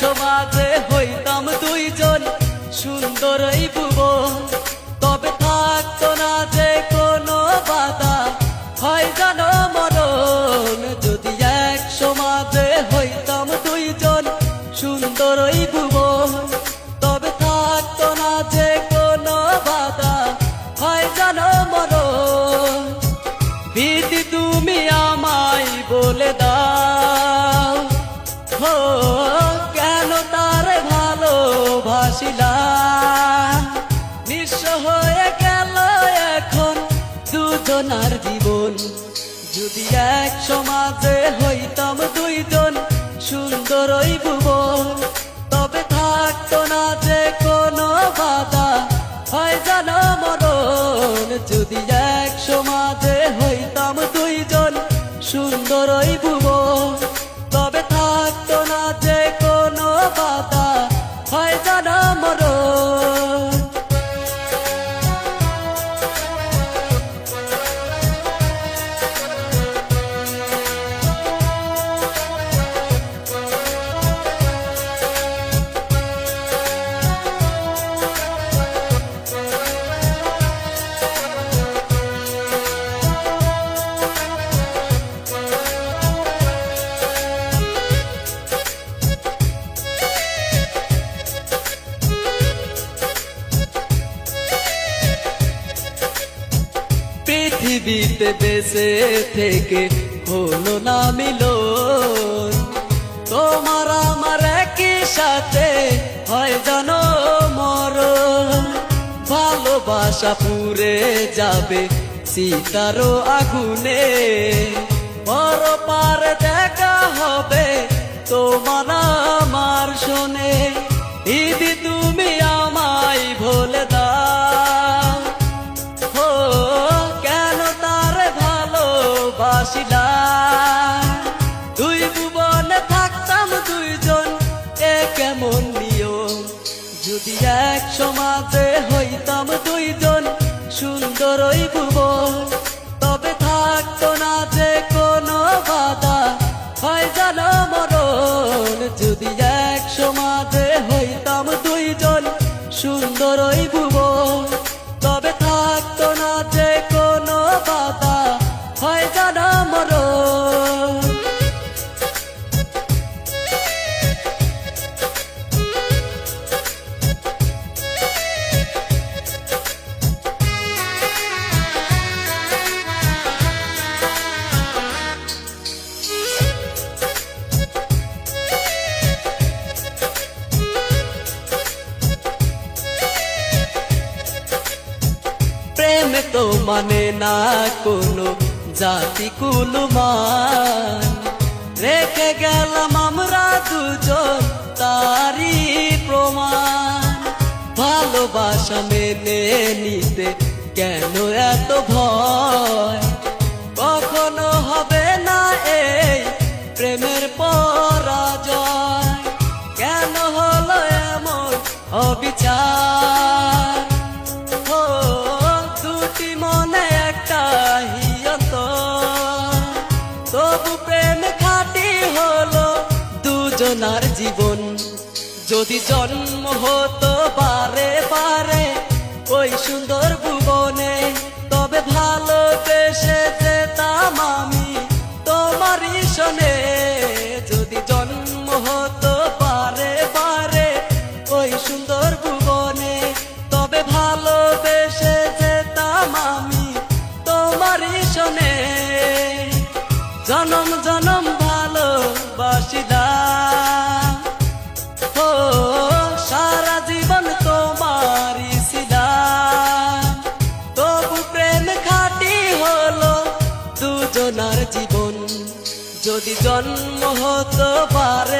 সমাজে হইতাম দুইজন সুন্দর এই ভুবন, তবে থাকতো না যে কোনো বাধা হয় জানো মরণ। যদি এক সমাজে হইতাম দুইজন সুন্দর এই ভুবন, তবে থাকতো না যে কোনো বাধা হয় জানো মরণ। বিধি তুমি আমায় বলে দাও, হো কেন তারে ভালোবাসিলাম। নিঃস্ব হয়ে গেল এখন দুজনার জীবন। যদি এক সমাজে হইতাম দুইজন সুন্দর ওই ভুবন, তবে থাকতো না যে কোনো বাধা হয় জানো মরণ। যদি এক সমাজে হইতাম দুইজন সুন্দর ওই ভুবন, তবে থাকতো না যে কোনো বাধা হয় জানো মরণ। পৃথিবীতে বেঁচে থেকে হলো না মিলন, তোমার আমার একই সাথে হয় জানো মরণ। ভালোবাসা পুড়ে যাবে সীতারও আগুনে, পর পারে দেখা হবে তোমার আমার শোনে। দিদি তুমি আমায় ভুলে দাও, হো কেন তারে ভালোবাসিলাম। দুই ভুবনে থাকতাম দুইজন এ কেমন নিয়ম। যদি এক সমাজে হইতাম দুইজন সুন্দর ওই ভুবন, তবে থাকতো না যে কোনো বাধা হয় জানো মরণ। যদি এক সমাজে হইতাম দুইজন সুন্দর ওই ভুবন, তবে থাকতো না যে কোনো বাধা হয় জানো মরণ। প্রেম তো মানে না কোনো জাতি কুলমান, রেখে গেলাম আমরা দুজন তারি প্রমাণ। ভালোবাসা মেনে নিতে কেন এত ভয়, কখনো হবে না এই প্রেমের পরাজয়। কেন হলো এমন অবিচার, দুটি মনে একটা হিয়ত, তবু প্রেম খাঁটি হলো দুজনার জীবন। যদি জন্ম হতো বারে বারে ওই সুন্দর ভুবনে, তবে ভালোবেসে যেতাম আমি তোমারই শোনে। যদি জন্ম হতো বারে বারে ওই সুন্দর ভুবনে, তবে ভালোবেসে যেতাম আমি তোমারই শোনে। জনম জনম ভালোবাসিলাম, ও সারা জীবন তোমারই ছিলাম। তবু প্রেম খাঁটি হলো দুজনার জীবন। যদি জন্ম হতো বারে